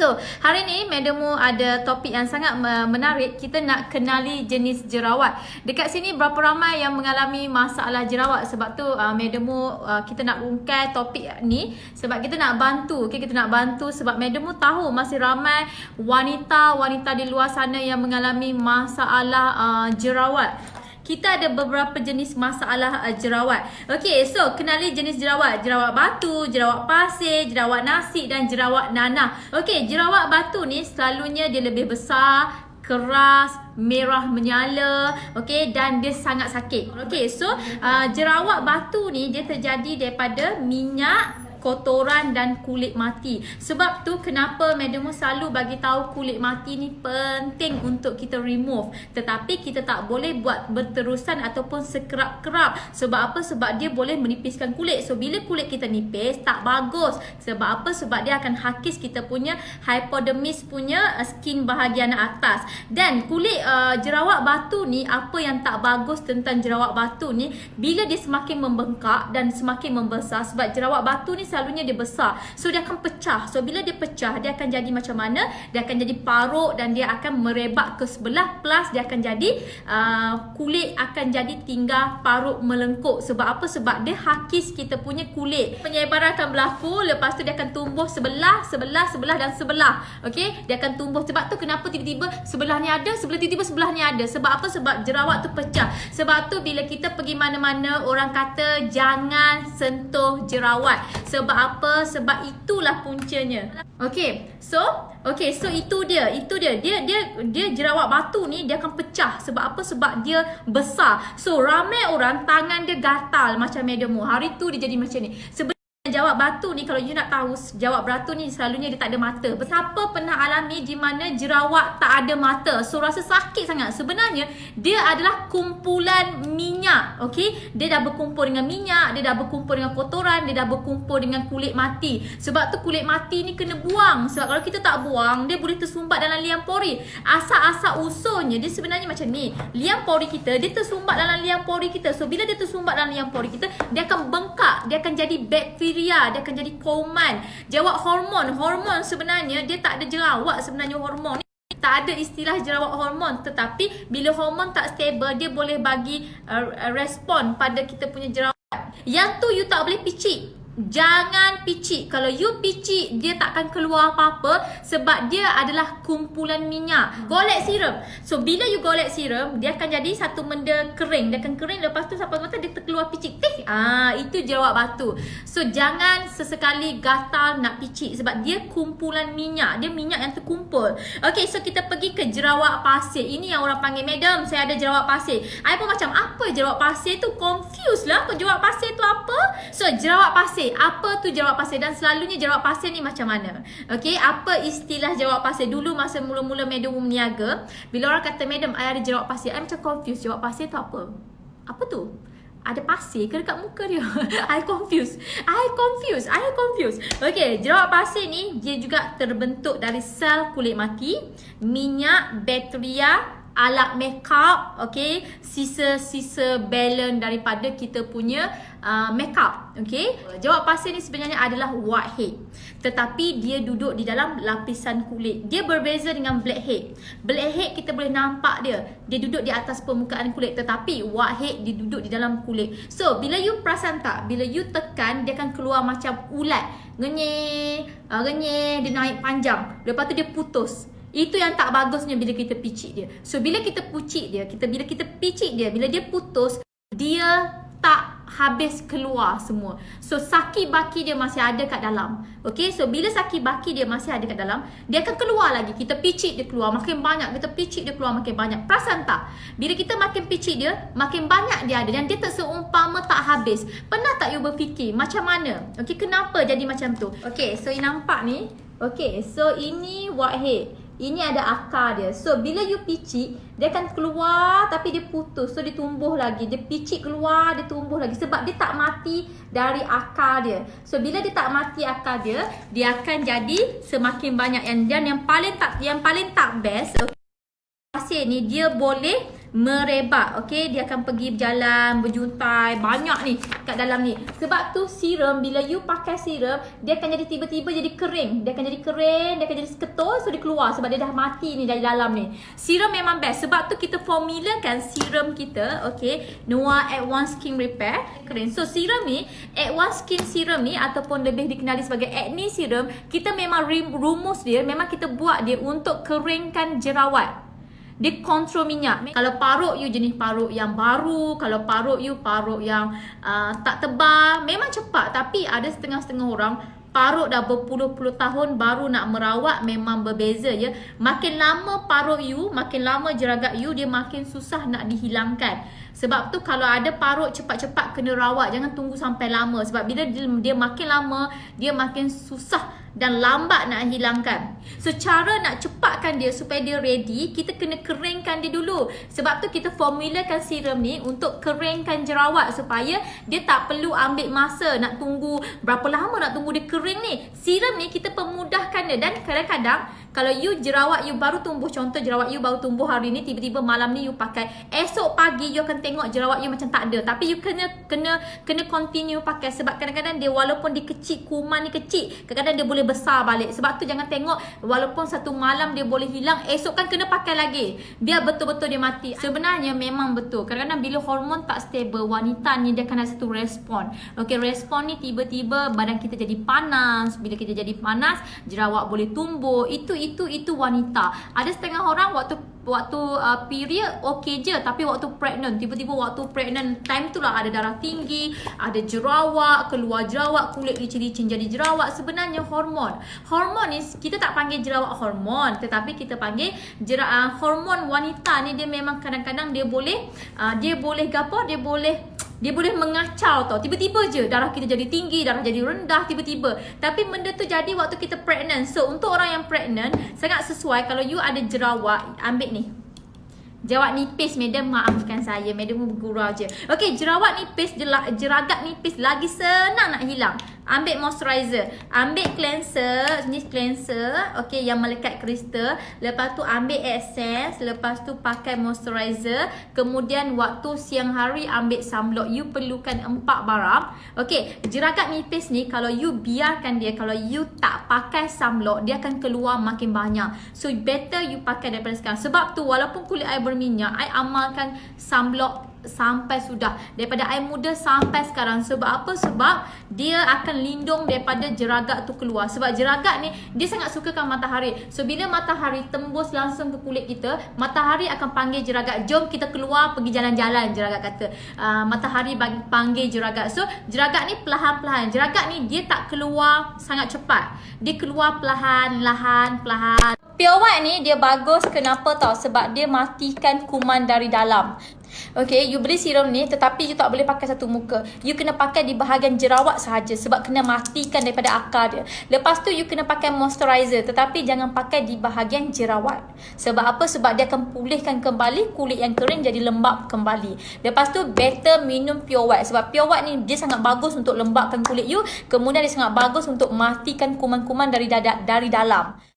So, hari ni Madam Mu ada topik yang sangat menarik. Kita nak kenali jenis jerawat. Dekat sini berapa ramai yang mengalami masalah jerawat. Sebab tu Madam Mu kita nak ungkai topik ni sebab kita nak bantu. Okay, kita nak bantu sebab Madam Mu tahu masih ramai wanita-wanita di luar sana yang mengalami masalah jerawat. Kita ada beberapa jenis masalah jerawat. Okey, so kenali jenis jerawat. Jerawat batu, jerawat pasir, jerawat nasi dan jerawat nanah. Okey, jerawat batu ni selalunya dia lebih besar, keras, merah menyala, okey, dan dia sangat sakit. Okey, so jerawat batu ni dia terjadi daripada minyak, kotoran dan kulit mati. Sebab tu kenapa Madam Mu selalu bagi tahu kulit mati ni penting untuk kita remove. Tetapi kita tak boleh buat berterusan ataupun sekerap-kerap. Sebab apa? Sebab dia boleh menipiskan kulit. So bila kulit kita nipis tak bagus. Sebab apa? Sebab dia akan hakis kita punya hypodermis punya skin bahagian atas. Dan kulit jerawat batu ni, apa yang tak bagus tentang jerawat batu ni, bila dia semakin membengkak dan semakin membesar, sebab jerawat batu ni selalunya dia besar, so dia akan pecah. So bila dia pecah, dia akan jadi macam mana? Dia akan jadi parut dan dia akan merebak ke sebelah, plus dia akan jadi kulit akan jadi tinggal parut melengkuk. Sebab apa? Sebab dia hakis kita punya kulit. Penyebaran akan berlaku, lepas tu dia akan tumbuh sebelah dan sebelah. Okey, dia akan tumbuh. Sebab tu kenapa tiba-tiba sebelah ni ada, tiba-tiba sebelah ni ada. Sebab apa? Sebab jerawat tu pecah. Sebab tu bila kita pergi mana-mana, orang kata jangan sentuh jerawat. Sebab apa? Sebab itulah puncanya. Okey, so itu dia. Dia jerawat batu ni dia akan pecah. Sebab apa? Sebab dia besar. So ramai orang tangan dia gatal macam Madam Mu. Hari tu dia jadi macam ni. Jerawat batu ni, kalau you nak tahu, jerawat batu ni selalunya dia tak ada mata. Siapa pernah alami di mana jerawat tak ada mata? So rasa sakit sangat. Sebenarnya dia adalah kumpulan minyak. Okey, dia dah berkumpul dengan minyak, dia dah berkumpul dengan kotoran, dia dah berkumpul dengan kulit mati. Sebab tu kulit mati ni kena buang. Sebab kalau kita tak buang, dia boleh tersumbat dalam liang pori. Asal-asal usulnya dia sebenarnya macam ni. Liang pori kita, dia tersumbat dalam liang pori kita. So bila dia tersumbat dalam liang pori kita, dia akan bengkak, dia akan jadi bakteria, dia akan jadi kuman. Jerawat hormon sebenarnya dia tak ada jerawat. Sebenarnya hormon ni tak ada istilah jerawat hormon. Tetapi bila hormon tak stable, dia boleh bagi respon pada kita punya jerawat. Yang tu you tak boleh picit. Jangan picit. Kalau you picit, dia takkan keluar apa-apa. Sebab dia adalah kumpulan minyak. Golek serum. So bila you golek serum, dia akan jadi satu benda kering. Dia akan kering, lepas tu sampai mata dia terkeluar picit. Itu jerawat batu. So jangan sesekali gatal nak picit. Sebab dia kumpulan minyak. Dia minyak yang terkumpul. Okay, so kita pergi ke jerawat pasir. Ini yang orang panggil, Madam, saya ada jerawat pasir. I pun macam, apa jerawat pasir tu? Confused lah. Apa jerawat pasir tu apa? So jerawat pasir, apa tu jerawat pasir? Dan selalunya jerawat pasir ni macam mana? Okey, apa istilah jerawat pasir? Dulu masa mula-mula Madam berniaga, bila orang kata, Madam, I ada jerawat pasir, I macam confused. Jerawat pasir tu apa? Apa tu? Ada pasir ke dekat muka dia? I confused. Okey, jerawat pasir ni dia juga terbentuk dari sel kulit mati, minyak, bakteria, alat makeup, okey, sisa-sisa balance daripada kita punya makeup. Okey, jerawat pasir ni sebenarnya adalah whitehead, tetapi dia duduk di dalam lapisan kulit. Dia berbeza dengan blackhead. Blackhead kita boleh nampak dia duduk di atas permukaan kulit, tetapi whitehead dia duduk di dalam kulit. So bila you perasan tak, bila you tekan, dia akan keluar macam ulat, renyeh, dia naik panjang, lepas tu dia putus. Itu yang tak bagusnya bila kita picit dia. So bila kita picit dia, bila kita picit dia, bila dia putus, dia tak habis keluar semua. So saki baki dia masih ada kat dalam. Okay, so bila saki baki dia masih ada kat dalam, dia akan keluar lagi. Kita picit dia keluar makin banyak, kita picit dia keluar makin banyak. Perasan tak? Bila kita makin picit dia, makin banyak dia ada dan dia tak seumpama tak habis. Pernah tak you berfikir macam mana? Okay, kenapa jadi macam tu? Okay, so you nampak ni. Okay, so ini whitehead. Ini ada akar dia. So bila you picit, dia akan keluar tapi dia putus. So dia tumbuh lagi. Dia picit keluar, dia tumbuh lagi. Sebab dia tak mati dari akar dia. So bila dia tak mati akar dia, dia akan jadi semakin banyak. Dan yang paling tak best, pasir ni dia boleh merebak. Okay, dia akan pergi berjalan, berjuntai, banyak ni kat dalam ni. Sebab tu serum, bila you pakai serum, dia akan jadi tiba-tiba jadi kering. Dia akan jadi kering, dia akan jadi ketul, so dia keluar sebab dia dah mati ni dari dalam ni. Serum memang best. Sebab tu kita formulakan serum kita, okay, Noah Advanced Skin Repair kering. So serum ni, Advanced Skin Serum ni ataupun lebih dikenali sebagai acne serum, kita memang rumus dia, memang kita buat dia untuk keringkan jerawat. Dia kontrol minyak. Kalau paruk you jenis paruk yang baru, kalau paruk you paruk yang tak tebal, memang cepat. Tapi ada setengah-setengah orang paruk dah berpuluh-puluh tahun baru nak merawat, memang berbeza ya. Makin lama paruk you, makin lama jeragat you, dia makin susah nak dihilangkan. Sebab tu kalau ada paruk, cepat-cepat kena rawat, jangan tunggu sampai lama. Sebab bila dia makin lama, dia makin susah dan lambat nak hilangkan. So cara nak cepatkan dia supaya dia ready, kita kena keringkan dia dulu. Sebab tu kita formulakan serum ni untuk keringkan jerawat, supaya dia tak perlu ambil masa nak tunggu berapa lama nak tunggu dia kering ni. Serum ni kita pemudahkan dia. Dan kadang-kadang kalau you jerawat you baru tumbuh, contoh jerawat you baru tumbuh hari ni, tiba-tiba malam ni you pakai, esok pagi you akan tengok jerawat you macam tak ada. Tapi you kena continue pakai. Sebab kadang-kadang dia walaupun dia kecil, kuman ni kecil, kadang-kadang dia boleh besar balik. Sebab tu jangan tengok walaupun satu malam dia boleh hilang, esok kan kena pakai lagi, biar betul-betul dia mati. Sebenarnya memang betul, kadang-kadang bila hormon tak stable, wanita ni dia akan ada satu respon. Okay, respon ni tiba-tiba badan kita jadi panas. Bila kita jadi panas, jerawat boleh tumbuh. Itu wanita. Ada setengah orang waktu period okey je, tapi waktu pregnant, tiba-tiba waktu pregnant time tu lah ada darah tinggi, ada jerawat, keluar jerawat, kulit licin-licin jadi jerawat. Sebenarnya hormon ni kita tak panggil jerawat hormon, tetapi kita panggil hormon wanita ni. Dia memang kadang-kadang dia boleh dia boleh mengacau tau. Tiba-tiba je darah kita jadi tinggi, darah jadi rendah tiba-tiba. Tapi benda tu jadi waktu kita pregnant. So untuk orang yang pregnant, sangat sesuai kalau you ada jerawat, ambil ni. Jerawat nipis, madam maafkan saya, madam bergurau je. Okey, jerawat nipis, jeragat nipis lagi senang nak hilang. Ambil moisturizer, ambil cleanser, jenis cleanser, okey, yang melekat kristal. Lepas tu ambil essence, lepas tu pakai moisturizer. Kemudian waktu siang hari ambil sunblock. You perlukan 4 barang. Okey, jeragat nipis ni kalau you biarkan dia, kalau you tak pakai sunblock, dia akan keluar makin banyak. So better you pakai daripada sekarang. Sebab tu walaupun kulit I berminyak, I amalkan sunblock sampai sudah, daripada I muda sampai sekarang. Sebab apa? Sebab dia akan lindung daripada jeragat tu keluar. Sebab jeragat ni dia sangat sukakan matahari. So bila matahari tembus langsung ke kulit kita, matahari akan panggil jeragat, jom kita keluar pergi jalan-jalan, jeragat kata. Matahari panggil jeragat. So jeragat ni perlahan-lahan. Jeragat ni dia tak keluar sangat cepat, dia keluar perlahan-lahan. Pure White ni dia bagus kenapa tau? Sebab dia matikan kuman dari dalam. Okay, you beli serum ni, tetapi you tak boleh pakai satu muka. You kena pakai di bahagian jerawat sahaja, sebab kena matikan daripada akar dia. Lepas tu you kena pakai moisturizer, tetapi jangan pakai di bahagian jerawat. Sebab apa? Sebab dia akan pulihkan kembali kulit yang kering jadi lembap kembali. Lepas tu better minum Pure White. Sebab Pure White ni dia sangat bagus untuk lembapkan kulit you. Kemudian dia sangat bagus untuk matikan kuman-kuman dari dalam.